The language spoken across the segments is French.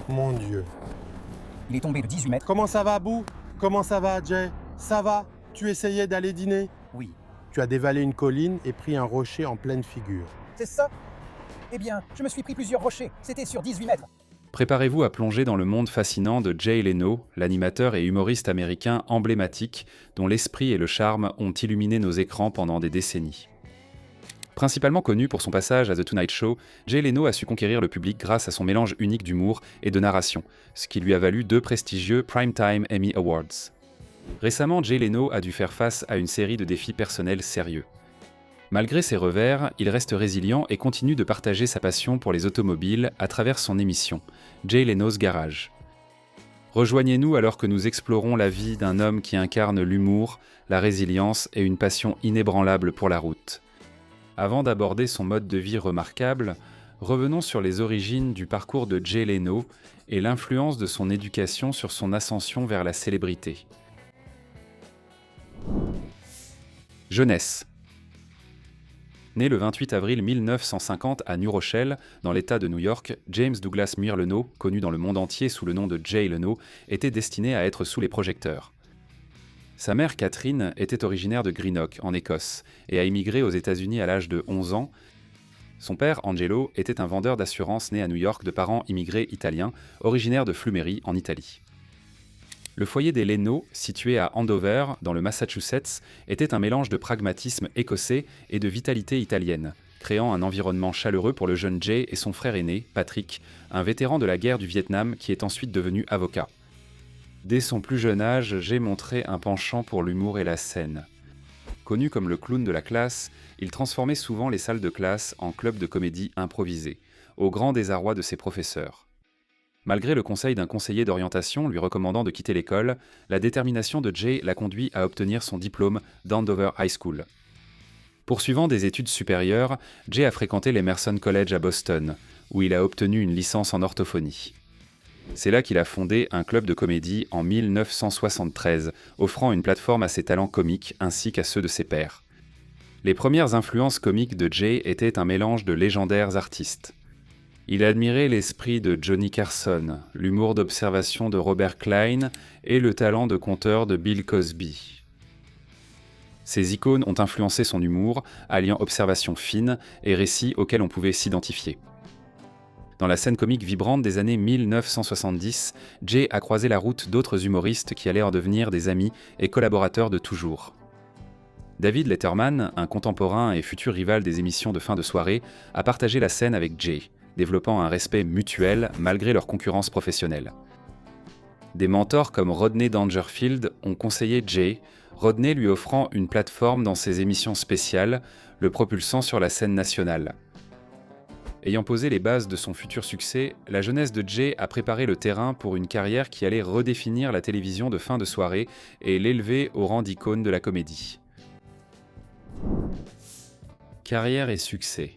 Mon Dieu. Il est tombé de 18 mètres. Comment ça va, Boo? Comment ça va, Jay? Ça va? Tu essayais d'aller dîner? Oui. Tu as dévalé une colline et pris un rocher en pleine figure. C'est ça? Eh bien, je me suis pris plusieurs rochers. C'était sur 18 mètres. Préparez-vous à plonger dans le monde fascinant de Jay Leno, l'animateur et humoriste américain emblématique dont l'esprit et le charme ont illuminé nos écrans pendant des décennies. Principalement connu pour son passage à The Tonight Show, Jay Leno a su conquérir le public grâce à son mélange unique d'humour et de narration, ce qui lui a valu 2 prestigieux Primetime Emmy Awards. Récemment, Jay Leno a dû faire face à une série de défis personnels sérieux. Malgré ses revers, il reste résilient et continue de partager sa passion pour les automobiles à travers son émission, Jay Leno's Garage. Rejoignez-nous alors que nous explorons la vie d'un homme qui incarne l'humour, la résilience et une passion inébranlable pour la route. Avant d'aborder son mode de vie remarquable, revenons sur les origines du parcours de Jay Leno et l'influence de son éducation sur son ascension vers la célébrité. Jeunesse. Né le 28 avril 1950 à New Rochelle, dans l'État de New York, James Douglas Muir Leno, connu dans le monde entier sous le nom de Jay Leno, était destiné à être sous les projecteurs. Sa mère Catherine était originaire de Greenock, en Écosse, et a immigré aux États-Unis à l'âge de 11 ans. Son père, Angelo, était un vendeur d'assurance né à New York de parents immigrés italiens, originaires de Flumeri, en Italie. Le foyer des Leno, situé à Andover, dans le Massachusetts, était un mélange de pragmatisme écossais et de vitalité italienne, créant un environnement chaleureux pour le jeune Jay et son frère aîné, Patrick, un vétéran de la guerre du Vietnam qui est ensuite devenu avocat. Dès son plus jeune âge, Jay montrait un penchant pour l'humour et la scène. Connu comme le clown de la classe, il transformait souvent les salles de classe en clubs de comédie improvisés, au grand désarroi de ses professeurs. Malgré le conseil d'un conseiller d'orientation lui recommandant de quitter l'école, la détermination de Jay l'a conduit à obtenir son diplôme d'Andover High School. Poursuivant des études supérieures, Jay a fréquenté l'Emerson College à Boston, où il a obtenu une licence en orthophonie. C'est là qu'il a fondé un club de comédie en 1973, offrant une plateforme à ses talents comiques ainsi qu'à ceux de ses pairs. Les premières influences comiques de Jay étaient un mélange de légendaires artistes. Il admirait l'esprit de Johnny Carson, l'humour d'observation de Robert Klein et le talent de conteur de Bill Cosby. Ces icônes ont influencé son humour, alliant observation fine et récits auxquels on pouvait s'identifier. Dans la scène comique vibrante des années 1970, Jay a croisé la route d'autres humoristes qui allaient en devenir des amis et collaborateurs de toujours. David Letterman, un contemporain et futur rival des émissions de fin de soirée, a partagé la scène avec Jay, développant un respect mutuel malgré leur concurrence professionnelle. Des mentors comme Rodney Dangerfield ont conseillé Jay, Rodney lui offrant une plateforme dans ses émissions spéciales, le propulsant sur la scène nationale. Ayant posé les bases de son futur succès, la jeunesse de Jay a préparé le terrain pour une carrière qui allait redéfinir la télévision de fin de soirée et l'élever au rang d'icône de la comédie. Carrière et succès.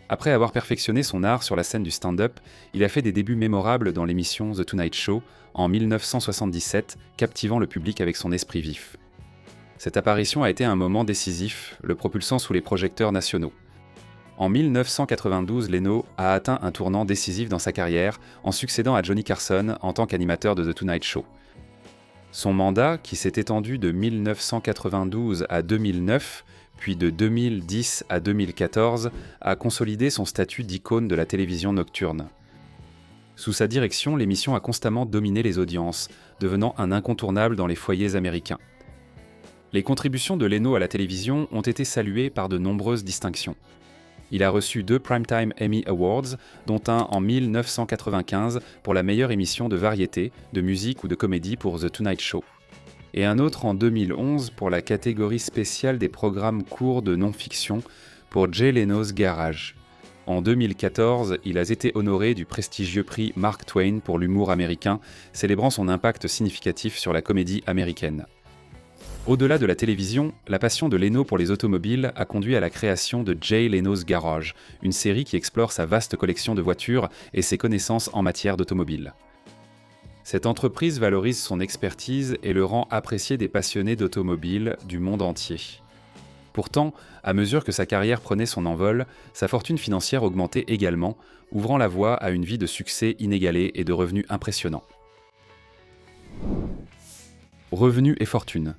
Après avoir perfectionné son art sur la scène du stand-up, il a fait des débuts mémorables dans l'émission The Tonight Show en 1977, captivant le public avec son esprit vif. Cette apparition a été un moment décisif, le propulsant sous les projecteurs nationaux. En 1992, Leno a atteint un tournant décisif dans sa carrière en succédant à Johnny Carson en tant qu'animateur de The Tonight Show. Son mandat, qui s'est étendu de 1992 à 2009, puis de 2010 à 2014, a consolidé son statut d'icône de la télévision nocturne. Sous sa direction, l'émission a constamment dominé les audiences, devenant un incontournable dans les foyers américains. Les contributions de Leno à la télévision ont été saluées par de nombreuses distinctions. Il a reçu 2 Primetime Emmy Awards, dont un en 1995 pour la meilleure émission de variété, de musique ou de comédie pour The Tonight Show, et un autre en 2011 pour la catégorie spéciale des programmes courts de non-fiction pour Jay Leno's Garage. En 2014, il a été honoré du prestigieux prix Mark Twain pour l'humour américain, célébrant son impact significatif sur la comédie américaine. Au-delà de la télévision, la passion de Leno pour les automobiles a conduit à la création de Jay Leno's Garage, une série qui explore sa vaste collection de voitures et ses connaissances en matière d'automobile. Cette entreprise valorise son expertise et le rend apprécié des passionnés d'automobile du monde entier. Pourtant, à mesure que sa carrière prenait son envol, sa fortune financière augmentait également, ouvrant la voie à une vie de succès inégalé et de revenus impressionnants. Revenus et fortune.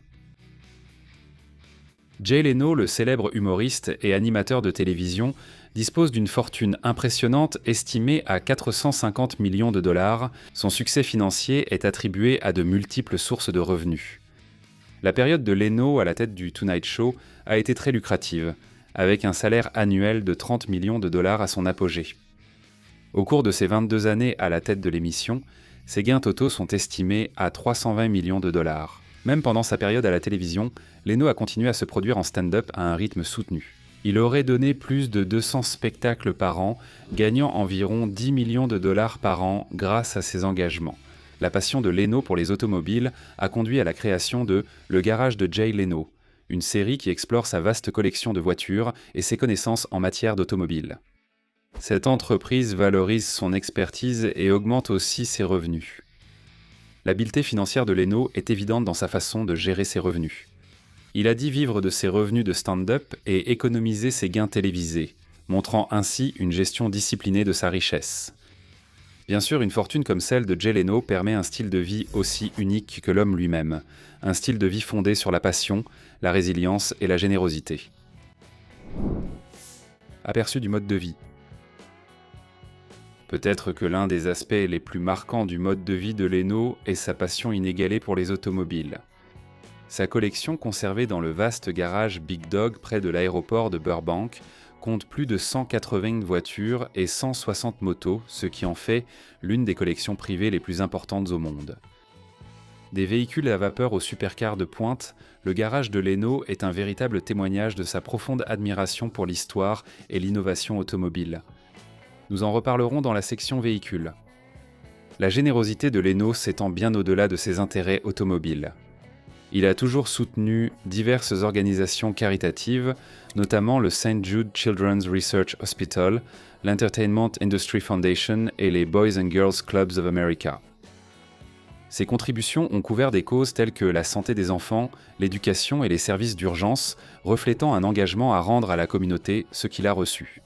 Jay Leno, le célèbre humoriste et animateur de télévision, dispose d'une fortune impressionnante estimée à 450 millions de dollars. Son succès financier est attribué à de multiples sources de revenus. La période de Leno à la tête du Tonight Show a été très lucrative, avec un salaire annuel de 30 millions de dollars à son apogée. Au cours de ses 22 années à la tête de l'émission, ses gains totaux sont estimés à 320 millions de dollars. Même pendant sa période à la télévision, Leno a continué à se produire en stand-up à un rythme soutenu. Il aurait donné plus de 200 spectacles par an, gagnant environ 10 millions de dollars par an grâce à ses engagements. La passion de Leno pour les automobiles a conduit à la création de Le Garage de Jay Leno, une série qui explore sa vaste collection de voitures et ses connaissances en matière d'automobile. Cette entreprise valorise son expertise et augmente aussi ses revenus. L'habileté financière de Leno est évidente dans sa façon de gérer ses revenus. Il a dit vivre de ses revenus de stand-up et économiser ses gains télévisés, montrant ainsi une gestion disciplinée de sa richesse. Bien sûr, une fortune comme celle de Jay Leno permet un style de vie aussi unique que l'homme lui-même, un style de vie fondé sur la passion, la résilience et la générosité. Aperçu du mode de vie. Peut-être que l'un des aspects les plus marquants du mode de vie de Leno est sa passion inégalée pour les automobiles. Sa collection, conservée dans le vaste garage Big Dog près de l'aéroport de Burbank, compte plus de 180 voitures et 160 motos, ce qui en fait l'une des collections privées les plus importantes au monde. Des véhicules à vapeur aux supercars de pointe, le garage de Leno est un véritable témoignage de sa profonde admiration pour l'histoire et l'innovation automobile. Nous en reparlerons dans la section véhicules. La générosité de Leno s'étend bien au-delà de ses intérêts automobiles. Il a toujours soutenu diverses organisations caritatives, notamment le St. Jude Children's Research Hospital, l'Entertainment Industry Foundation et les Boys and Girls Clubs of America. Ses contributions ont couvert des causes telles que la santé des enfants, l'éducation et les services d'urgence, reflétant un engagement à rendre à la communauté ce qu'il a reçu.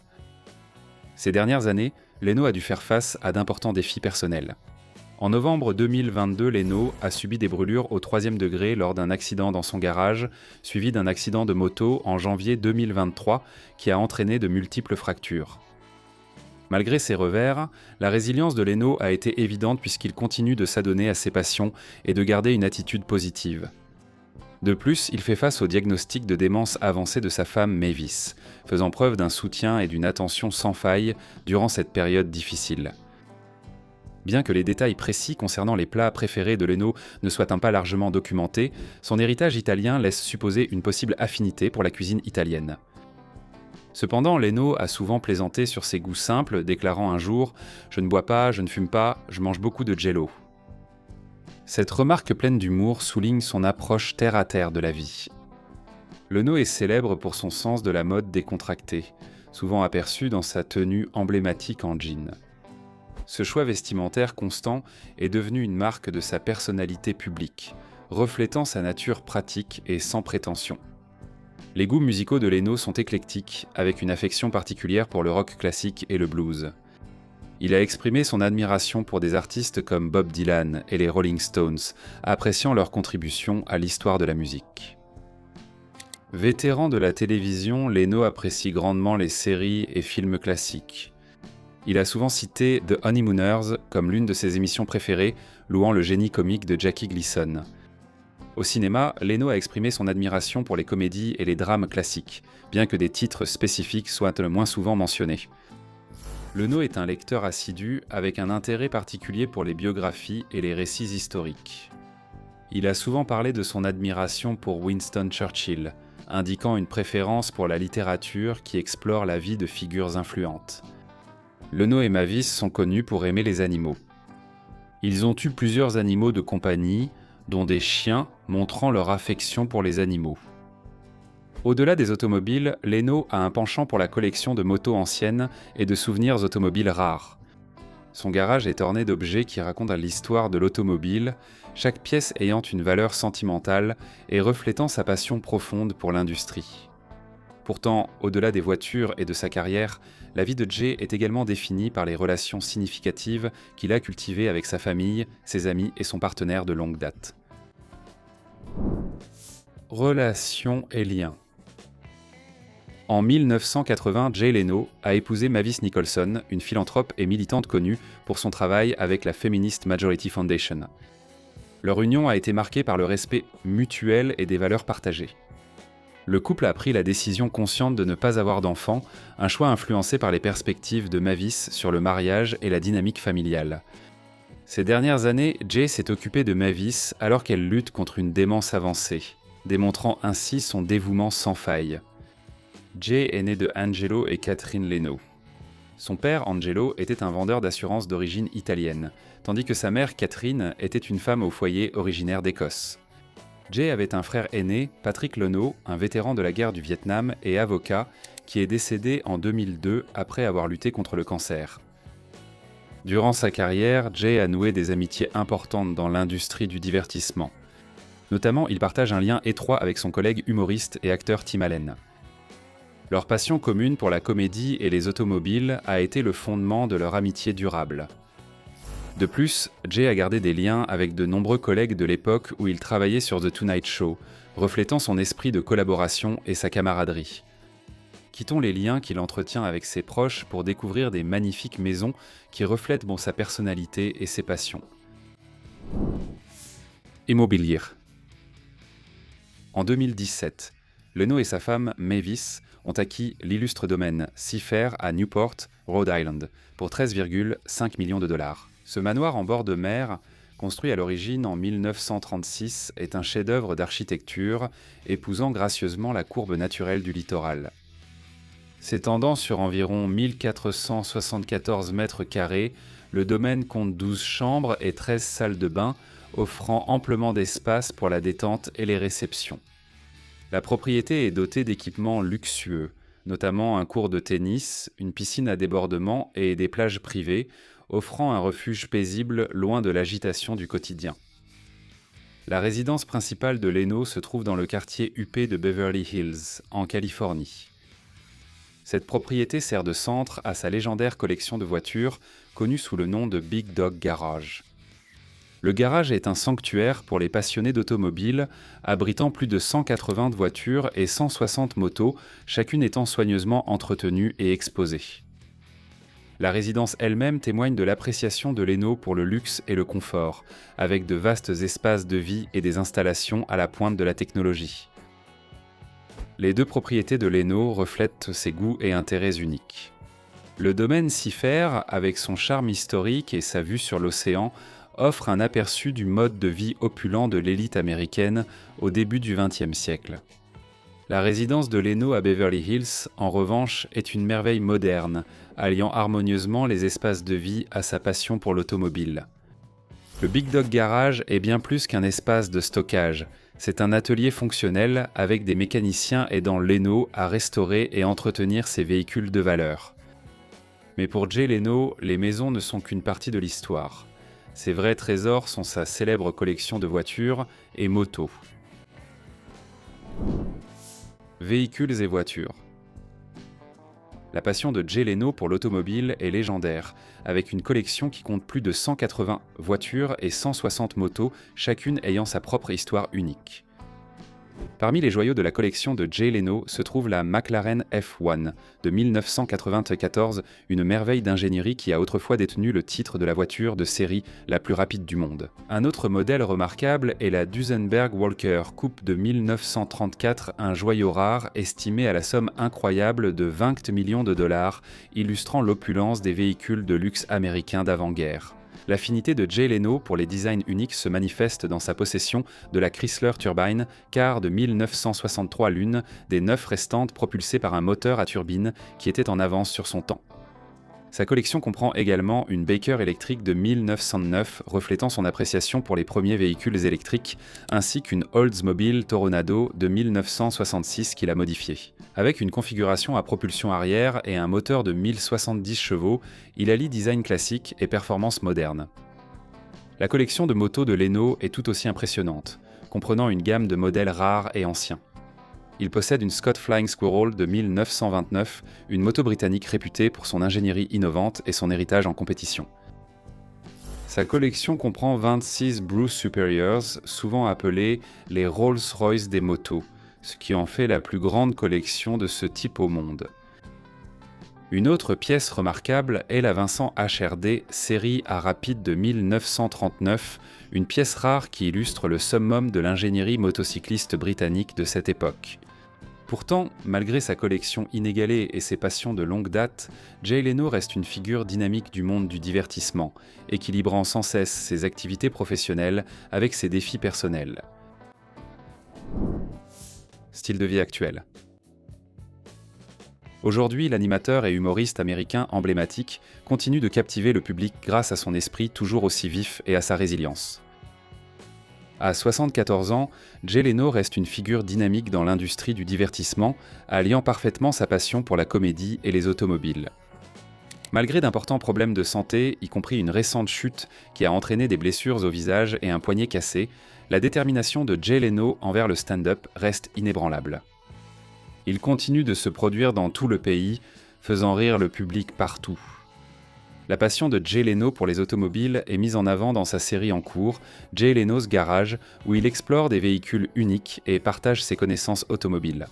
Ces dernières années, Leno a dû faire face à d'importants défis personnels. En novembre 2022, Leno a subi des brûlures au 3e degré lors d'un accident dans son garage, suivi d'un accident de moto en janvier 2023 qui a entraîné de multiples fractures. Malgré ces revers, la résilience de Leno a été évidente puisqu'il continue de s'adonner à ses passions et de garder une attitude positive. De plus, il fait face au diagnostic de démence avancée de sa femme Mavis, faisant preuve d'un soutien et d'une attention sans faille durant cette période difficile. Bien que les détails précis concernant les plats préférés de Leno ne soient pas largement documentés, son héritage italien laisse supposer une possible affinité pour la cuisine italienne. Cependant, Leno a souvent plaisanté sur ses goûts simples, déclarant un jour « Je ne bois pas, je ne fume pas, je mange beaucoup de jello ». Cette remarque pleine d'humour souligne son approche terre-à-terre de la vie. Leno est célèbre pour son sens de la mode décontractée, souvent aperçu dans sa tenue emblématique en jean. Ce choix vestimentaire constant est devenu une marque de sa personnalité publique, reflétant sa nature pratique et sans prétention. Les goûts musicaux de Leno sont éclectiques, avec une affection particulière pour le rock classique et le blues. Il a exprimé son admiration pour des artistes comme Bob Dylan et les Rolling Stones, appréciant leur contribution à l'histoire de la musique. Vétéran de la télévision, Leno apprécie grandement les séries et films classiques. Il a souvent cité The Honeymooners comme l'une de ses émissions préférées, louant le génie comique de Jackie Gleason. Au cinéma, Leno a exprimé son admiration pour les comédies et les drames classiques, bien que des titres spécifiques soient le moins souvent mentionnés. Leno est un lecteur assidu avec un intérêt particulier pour les biographies et les récits historiques. Il a souvent parlé de son admiration pour Winston Churchill, indiquant une préférence pour la littérature qui explore la vie de figures influentes. Leno et Mavis sont connus pour aimer les animaux. Ils ont eu plusieurs animaux de compagnie, dont des chiens montrant leur affection pour les animaux. Au-delà des automobiles, Leno a un penchant pour la collection de motos anciennes et de souvenirs automobiles rares. Son garage est orné d'objets qui racontent l'histoire de l'automobile, chaque pièce ayant une valeur sentimentale et reflétant sa passion profonde pour l'industrie. Pourtant, au-delà des voitures et de sa carrière, la vie de Jay est également définie par les relations significatives qu'il a cultivées avec sa famille, ses amis et son partenaire de longue date. Relations et liens. En 1980, Jay Leno a épousé Mavis Nicholson, une philanthrope et militante connue pour son travail avec la Feminist Majority Foundation. Leur union a été marquée par le respect mutuel et des valeurs partagées. Le couple a pris la décision consciente de ne pas avoir d'enfants, un choix influencé par les perspectives de Mavis sur le mariage et la dynamique familiale. Ces dernières années, Jay s'est occupé de Mavis alors qu'elle lutte contre une démence avancée, démontrant ainsi son dévouement sans faille. Jay est né de Angelo et Catherine Leno. Son père, Angelo, était un vendeur d'assurance d'origine italienne, tandis que sa mère, Catherine, était une femme au foyer originaire d'Écosse. Jay avait un frère aîné, Patrick Leno, un vétéran de la guerre du Vietnam et avocat, qui est décédé en 2002 après avoir lutté contre le cancer. Durant sa carrière, Jay a noué des amitiés importantes dans l'industrie du divertissement. Notamment, il partage un lien étroit avec son collègue humoriste et acteur Tim Allen. Leur passion commune pour la comédie et les automobiles a été le fondement de leur amitié durable. De plus, Jay a gardé des liens avec de nombreux collègues de l'époque où il travaillait sur The Tonight Show, reflétant son esprit de collaboration et sa camaraderie. Quittons les liens qu'il entretient avec ses proches pour découvrir des magnifiques maisons qui reflètent sa personnalité et ses passions. Immobilier. En 2017, Leno et sa femme Mavis ont acquis l'illustre domaine Seafair à Newport, Rhode Island, pour 13,5 millions de dollars. Ce manoir en bord de mer, construit à l'origine en 1936, est un chef-d'œuvre d'architecture, épousant gracieusement la courbe naturelle du littoral. S'étendant sur environ 1474 mètres carrés, le domaine compte 12 chambres et 13 salles de bain, offrant amplement d'espace pour la détente et les réceptions. La propriété est dotée d'équipements luxueux, notamment un court de tennis, une piscine à débordement et des plages privées, offrant un refuge paisible loin de l'agitation du quotidien. La résidence principale de Leno se trouve dans le quartier huppé de Beverly Hills, en Californie. Cette propriété sert de centre à sa légendaire collection de voitures, connue sous le nom de Big Dog Garage. Le garage est un sanctuaire pour les passionnés d'automobiles, abritant plus de 180 voitures et 160 motos, chacune étant soigneusement entretenue et exposée. La résidence elle-même témoigne de l'appréciation de Leno pour le luxe et le confort, avec de vastes espaces de vie et des installations à la pointe de la technologie. Les deux propriétés de Leno reflètent ses goûts et intérêts uniques. Le domaine Seafair, avec son charme historique et sa vue sur l'océan, offre un aperçu du mode de vie opulent de l'élite américaine au début du XXe siècle. La résidence de Leno à Beverly Hills, en revanche, est une merveille moderne, alliant harmonieusement les espaces de vie à sa passion pour l'automobile. Le Big Dog Garage est bien plus qu'un espace de stockage. C'est un atelier fonctionnel avec des mécaniciens aidant Leno à restaurer et entretenir ses véhicules de valeur. Mais pour Jay Leno, les maisons ne sont qu'une partie de l'histoire. Ses vrais trésors sont sa célèbre collection de voitures et motos. Véhicules et voitures. La passion de Jay Leno pour l'automobile est légendaire, avec une collection qui compte plus de 180 voitures et 160 motos, chacune ayant sa propre histoire unique. Parmi les joyaux de la collection de Jay Leno se trouve la McLaren F1 de 1994, une merveille d'ingénierie qui a autrefois détenu le titre de la voiture de série la plus rapide du monde. Un autre modèle remarquable est la Duesenberg Walker Coupe de 1934, un joyau rare estimé à la somme incroyable de 20 millions de dollars, illustrant l'opulence des véhicules de luxe américains d'avant-guerre. L'affinité de Jay Leno pour les designs uniques se manifeste dans sa possession de la Chrysler Turbine, car de 1963 l'une des 9 restantes propulsées par un moteur à turbine qui était en avance sur son temps. Sa collection comprend également une Baker électrique de 1909 reflétant son appréciation pour les premiers véhicules électriques, ainsi qu'une Oldsmobile Toronado de 1966 qu'il a modifiée. Avec une configuration à propulsion arrière et un moteur de 1070 chevaux, il allie design classique et performance moderne. La collection de motos de Leno est tout aussi impressionnante, comprenant une gamme de modèles rares et anciens. il possède une Scott Flying Squirrel de 1929, une moto britannique réputée pour son ingénierie innovante et son héritage en compétition. Sa collection comprend 26 Bruce Superiors, souvent appelés les Rolls-Royce des motos, ce qui en fait la plus grande collection de ce type au monde. Une autre pièce remarquable est la Vincent HRD série à rapide de 1939, une pièce rare qui illustre le summum de l'ingénierie motocycliste britannique de cette époque. Pourtant, malgré sa collection inégalée et ses passions de longue date, Jay Leno reste une figure dynamique du monde du divertissement, équilibrant sans cesse ses activités professionnelles avec ses défis personnels. Style de vie actuel. Aujourd'hui, l'animateur et humoriste américain emblématique continue de captiver le public grâce à son esprit toujours aussi vif et à sa résilience. À 74 ans, Jay Leno reste une figure dynamique dans l'industrie du divertissement, alliant parfaitement sa passion pour la comédie et les automobiles. Malgré d'importants problèmes de santé, y compris une récente chute qui a entraîné des blessures au visage et un poignet cassé, la détermination de Jay Leno envers le stand-up reste inébranlable. Il continue de se produire dans tout le pays, faisant rire le public partout. La passion de Jay Leno pour les automobiles est mise en avant dans sa série en cours, Jay Leno's Garage, où il explore des véhicules uniques et partage ses connaissances automobiles.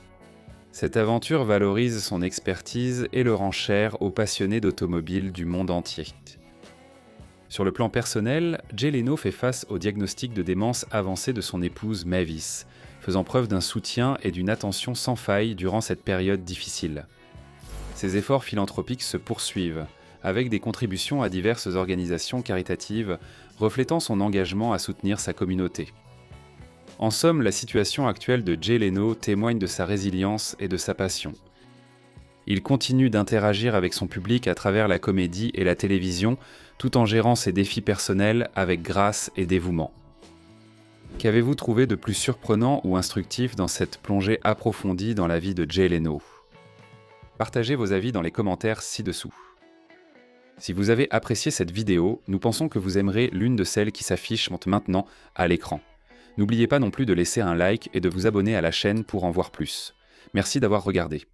Cette aventure valorise son expertise et le rend cher aux passionnés d'automobiles du monde entier. Sur le plan personnel, Jay Leno fait face au diagnostic de démence avancée de son épouse Mavis, faisant preuve d'un soutien et d'une attention sans faille durant cette période difficile. Ses efforts philanthropiques se poursuivent, avec des contributions à diverses organisations caritatives, reflétant son engagement à soutenir sa communauté. En somme, la situation actuelle de Jay Leno témoigne de sa résilience et de sa passion. Il continue d'interagir avec son public à travers la comédie et la télévision, tout en gérant ses défis personnels avec grâce et dévouement. Qu'avez-vous trouvé de plus surprenant ou instructif dans cette plongée approfondie dans la vie de Jay Leno ? Partagez vos avis dans les commentaires ci-dessous. Si vous avez apprécié cette vidéo, nous pensons que vous aimerez l'une de celles qui s'affichent maintenant à l'écran. N'oubliez pas non plus de laisser un like et de vous abonner à la chaîne pour en voir plus. Merci d'avoir regardé.